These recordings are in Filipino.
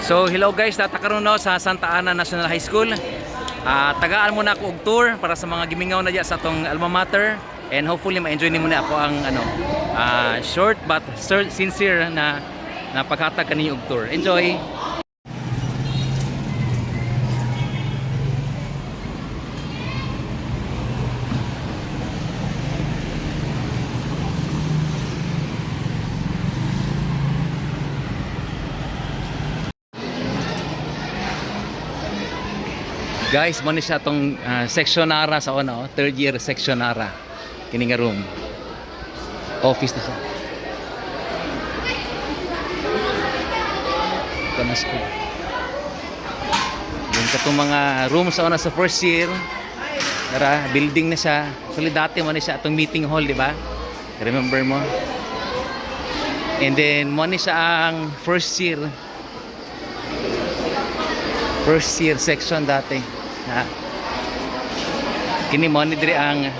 So hello guys, natakaroon na sa Santa Ana National High School. Tagaan mo na ako og tour para sa mga gimingaw na diya sa atong alma mater, and hopefully ma-enjoy nimo na ako ang short but sincere na paghatag kaninyo og tour. Enjoy. Guys, mo ni siya itong sectionara sa una, third year sectionara. Kini nga room. Office na siya. Ito na school. Yung katong mga room sa una sa first year. Tara, building na siya. Actually, dati mo ni siya itong meeting hall, di ba? Remember mo? And then, mo ni siya ang first year section dati. Kini mo ni diri ang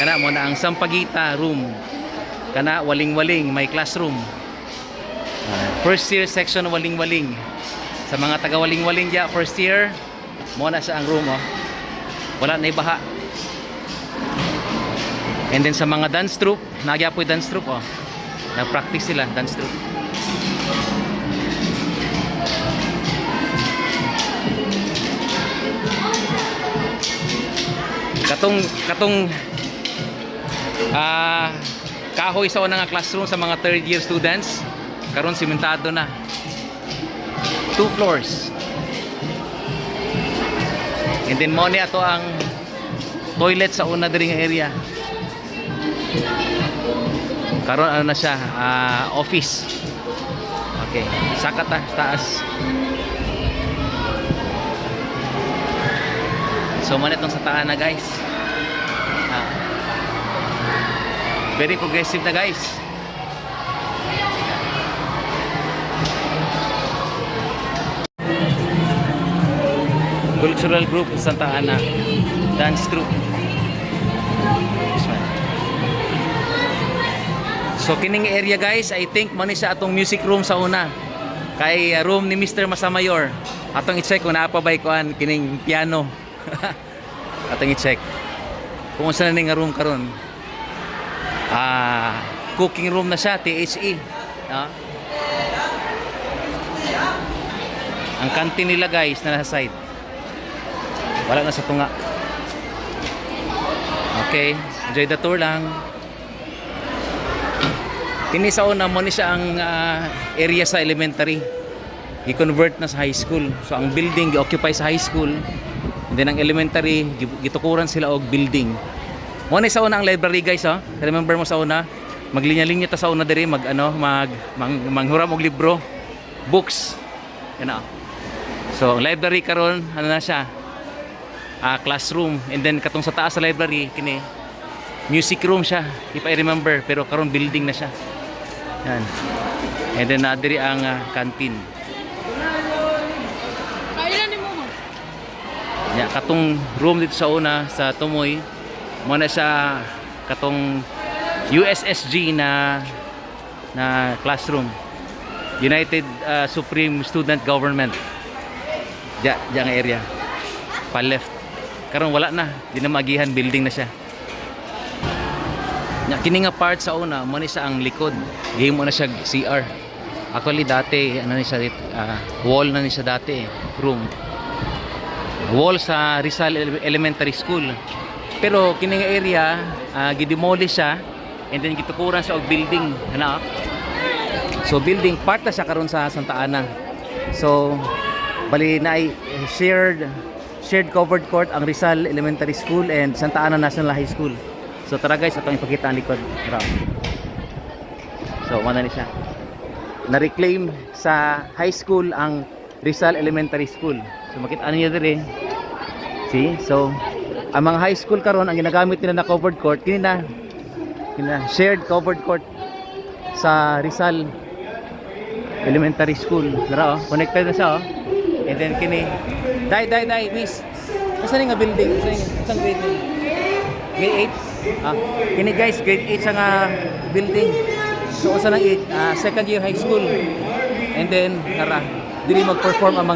kana mo na ang sampagita room, kana waling-waling may classroom. First year section waling-waling. Sa mga taga waling-waling dia first year mo na sa ang room wala na ibaha. And then sa mga dance troupe, nagyapoy dance troupe nag-practice sila dance troupe. Katong kahoy sa unang classroom sa mga third year students karon simentado na 2 floors, and then mo ni ato ang toilet sa una diri nga area karon ano na siya office. Okay, sakat taas. So manit nung sa taan na guys. Very progressive na guys. Cultural group Santa Ana dance troupe. So kining area guys, I think man siya atong music room sa una. Kay room ni Mr. Masamayor. Atong i-check kung naa pa ba kuan kining piano. Atong i-check kung saan na nga room karon. Cooking room na siya, THE. Ang canteen nila guys na nasa side, wala na sa tunga. Okay, enjoy the tour lang. Kini sa una mo ni siya ang area sa elementary, i-convert na sa high school. So ang building i-occupy sa high school, and then ang elementary gitukuran sila og building. Mo ni sa una ang library guys Remember mo sa una, maglinya-linya ta sa una diri manghuram og libro, books. Yan So ang library karon ano na siya? Classroom, and then katong sa taas sa library kini music room siya, if I remember, pero karon building na siya. Yan. And then diri ang canteen. Ya, katong room dito sa una sa Tumoy mo na siya katong USSG na classroom, United Supreme Student Government. Diyan nga area pa left karon wala na, di na magihan, building na siya. Kini nga part sa una mo ni siya ang likod, game mo na siya CR. Actually dati ano ni siya wall na ni siya dati, room wall sa Rizal Elementary School. Pero kining area gidemolish siya, and then gitukuran sa og building So building part na siya karon sa Santa Ana. So bali na ay shared covered court ang Rizal Elementary School and Santa Ana National High School. So tara guys, atong ipakita ang likod. So mana ni siya na-reclaim sa high school ang Rizal Elementary School. So makita niyo dire. See? So ang mga high school karon ang ginagamit nila na covered court kini na shared covered court sa Rizal Elementary School. Dara connected na siya And then kini dai miss. Asa ni nga building? Asa grade ni? Grade 8. Kini guys, grade 8 sa nga building. So usa nang 8, second year high school. And then tara dili mag-perform ang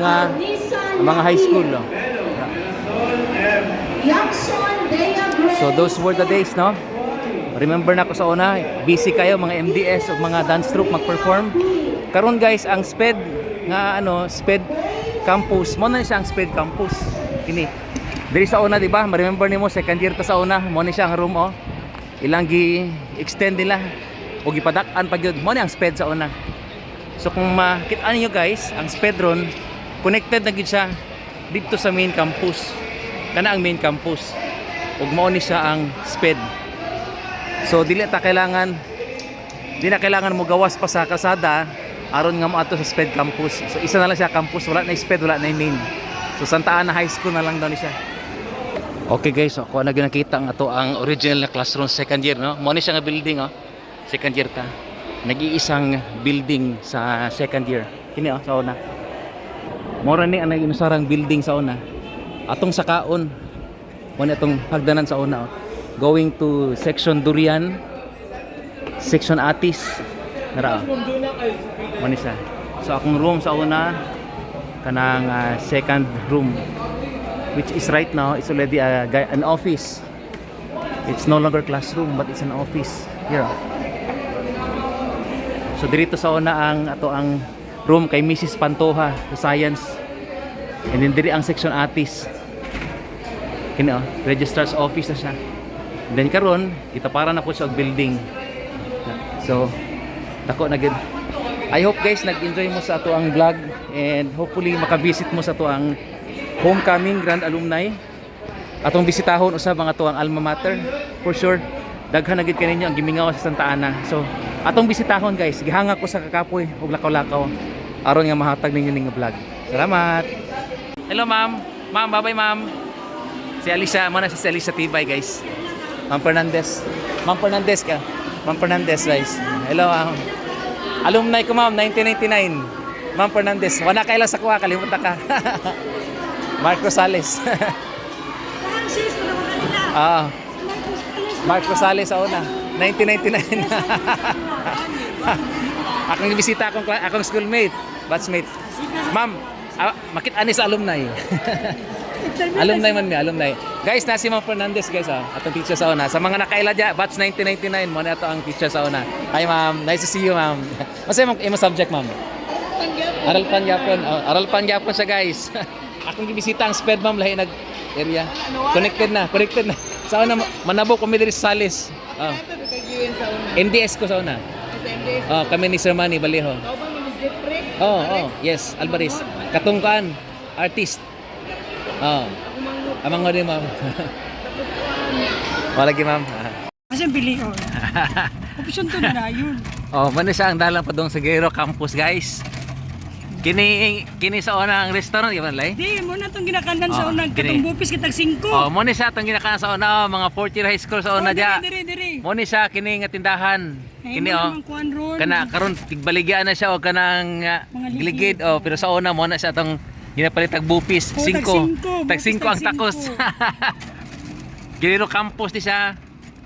mga high school, no? So those were the days, no? Remember na ko sa una, busy kayo mga MDS o mga dance troupe mag-perform. Karon guys, ang SPED nga SPED campus, mo na siya ang SPED campus. Kini. Diri sa una, di ba? Ma-remember nimo second year ta sa una, mo ni siya ang room, oh. Ilang gi-extend nila o gipadak-an pa gyud. Mo ni ang SPED sa una. So kung makita niyo guys, ang SPED ron connected na gyud siya dito sa main campus. Kana ang main campus. Ug mao ni siya ang SPED. So dili na kailangan mo gawas pa sa kalsada aron nga moadto sa SPED campus. So isa na lang siya campus, wala na SPED, wala na main. So Santa Ana High School na lang daw ni siya. Okay guys, so ako na ginakita ang ato ang original na classroom second year, no? Mo ni siya nga building, oh. Second year ta. Nag-iisang building sa second year. Kini, oh, sa una. Mora ni ang inusarang building sa una. Atong sakaon. Mo ni atong hagdanan sa una, oh. Going to section Durian, section Atis. Nara, oh. Mo ni siya. So akong room sa una kanang second room, which is right now it's already an office. It's no longer classroom but it's an office here. So dito sa una ang room kay Mrs. Pantoja sa science, and then diri ang section Atis. Kini, oh, registrar's office na siya. And then karon kita para na po siya og building. So dako na gid. I hope guys nag-enjoy mo sa ato ang vlog, and hopefully makabisit mo sa ato ang homecoming grand alumni. Atong bisitahon usab ang ato ang alma mater. For sure daghan na gid kaninyo ang gimingaw sa Santa Ana. So atong bisitahon guys, gihanga ko sa kakapoy ug lakaw-lakaw aron nga mahatag ninyo ning vlog. Salamat. Hello ma'am. Ma'am, bye-bye ma'am. Si Alicia, mo na si Alicia Tibay guys. Ma'am Fernandez. Ma'am Fernandez ka. Ma'am Fernandez guys. Hello ma'am. Alumni ko ma'am, 1999. Ma'am Fernandez. Wala kailan sa kuha, kalimutan ka. Mark Rosales. Ah. Mark Rosales sa una. 1999. Akong bisita akong schoolmate, batchmate. Ma'am, makita ni sa alumni. Alumni man mi, alumni. Guys, na si Ma'am Fernandez guys, atong teacher sa una. Sa mga nakaila dya, batch 1999 mo na ito ang teacher sa una. Hi ma'am, nice to see you ma'am. Masaya mo imo subject ma'am? Aral Pangyapon. Aral Pangyapon siya guys. Akong gibisita ang SPED ma'am, lahi nag area. Connected na. Sa una manabok kami diri sa Salis. MDS ko sa una. Kami ni Sir Manny Baleho. Yes, Alvarez. Katungkan, artist. Amang rin ma'am. Wala lagi ma'am. Kasi bili ko. Option to na yun. Mano siya ang dalang padong sa Guerrero Campus guys. Kini sa una ang restaurant, di ba lay? Di, mo na itong ginakanan sa unang katong bupis kitag 5. Mo ni siya itong ginakanan sa una, mga 4th year high school sa una dya. Diri. Mo ni siya kini nga tindahan. Kini kana karon tigbaligyan na siya o kanang giligid pero sa una mo na siya itong ginapalit tag bupis 5. Tag 5 ang takos. Guerrero Campus di siya.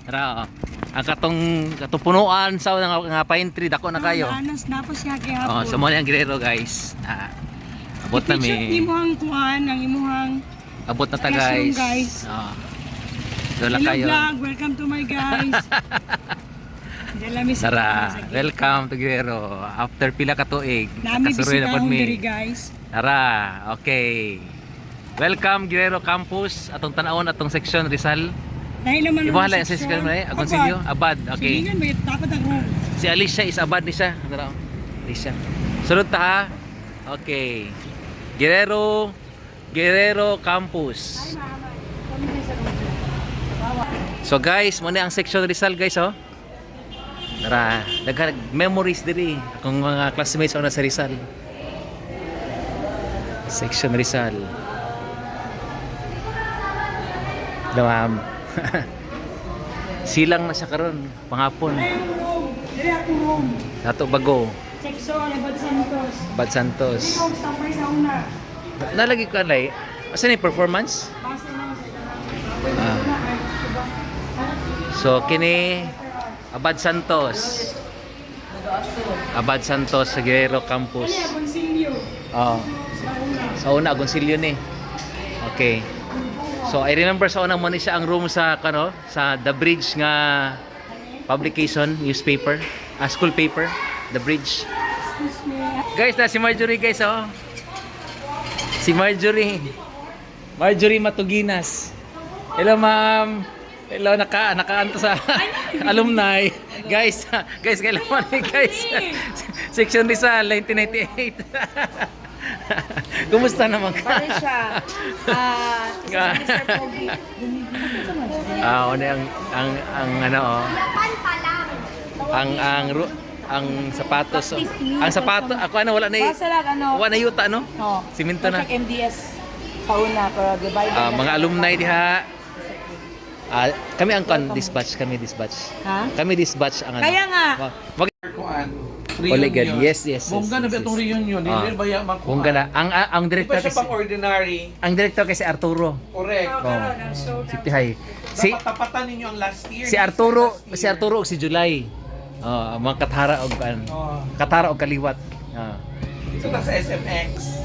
Tara, ang katong punuan sa nga pine tree dako na kayo. Anas na po siya kaya. So mo ang Guerrero guys. Abot na mi. Imuhang kuan, ang imuhang abot na ta guys. Dola kayo. Vlog, welcome to my guys. Tara, welcome to Guerrero. After pila ka tuig, nami kasuroy na pod mi. Guys. Tara, okay. Welcome Guerrero Campus, atong tanawon atong section Rizal. Dahil naman Ibo hala sa section mo akong sinyo, abad. Okay. Sige, may dapat ang room. Si Alicia is abad ni siya. Tara. Alicia. Sunod ta ha. Okay. Guerrero Campus. So guys, mo na ang section Rizal guys, oh. Tara, daghan memories diri akong mga classmates sa Rizal. Section Rizal. Dawam. Silang na siya karon panghapon. Diri ako room. Dato bago. Section Bad Santos. Ikaw stopper sa una. Nalagi ko alay. Asa ni performance? Base na So kini Abad Santos sa Guerrero Campus. Ano, Bonsilio. Oh. Sa una Agoncillo ni. Okay. So I remember sa una mo ni siya ang room sa sa The Bridge nga publication newspaper, school paper, The Bridge. Guys, na si Marjorie guys oh. Si Marjorie. Marjorie Matuginas. Hello ma'am. Hello nakaanto sa alumni. Guys, kailan ni guys? Section Rizal 1998. Kumusta naman ka? Bakit siya? Mr. Pogi. Ano ang ano oh. Ang sapatos oh. Ang sapato ako wala na Basta lang wala na yuta no? Oh. Simento na. Check MDS pauna para divide. Mga alumni diha. Kami ang dispatch. Ha? Kami dispatch ang ano. Kaya nga. Kuan. Reunion. Yes. Bongga na ba itong reunion? Hindi ba yan makuha? Bongga na. Ang Di director ba siya kasi pang ordinary? ang director kasi Arturo. Correct. Si Pihay. Si Dapat tapatan ninyo ang last year. si Arturo ug si July. Ang mga katara og Oh. katara og kaliwat. Ito na sa SMX.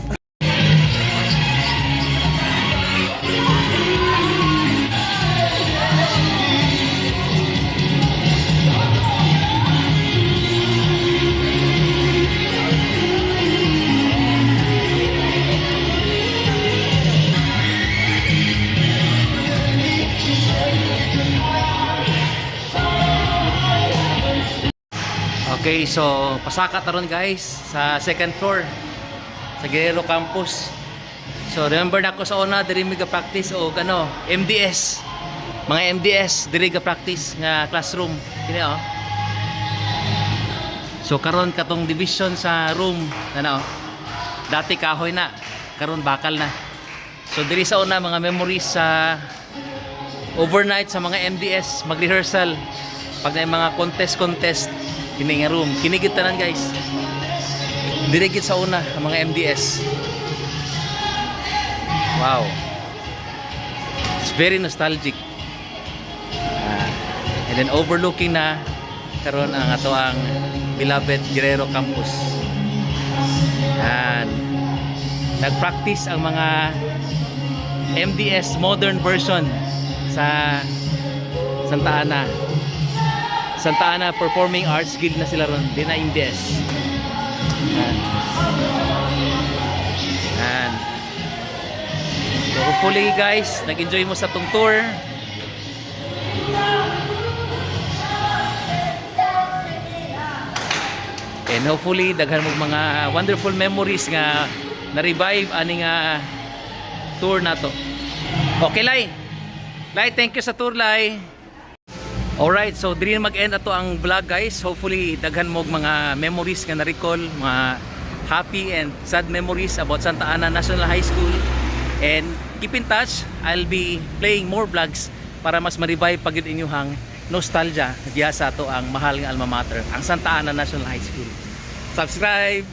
Okay, so pasaka taron guys sa second floor sa Guerrero Campus. So remember na ako sa una diri mi practice o MDS. Mga MDS diri ga practice nga classroom kini oh. So karon katong division sa room dati kahoy na, karon bakal na. So diri sa una mga memories sa overnight sa mga MDS mag-rehearsal pag na mga contest kini nga room kinigit tanan guys dirigit sa una ang mga MDS. Wow, it's very nostalgic. And then overlooking na karon ang ato ang beloved Guerrero Campus. And nagpractice ang mga MDS modern version sa Santa Ana Performing Arts Guild na sila ron, di na MDS. And so hopefully guys, nag-enjoy mo sa tong tour. And hopefully daghan mo mga wonderful memories nga na-revive ani nga tour na to. Okay, Lai, thank you sa tour, Lai. Alright, so diri mag-end ato ang vlog guys. Hopefully daghan mo mga memories nga na-recall, mga happy and sad memories about Santa Ana National High School. And keep in touch, I'll be playing more vlogs para mas ma-revive pag yun inyuhang nostalgia diya sa ato ang mahal nga alma mater, ang Santa Ana National High School. Subscribe!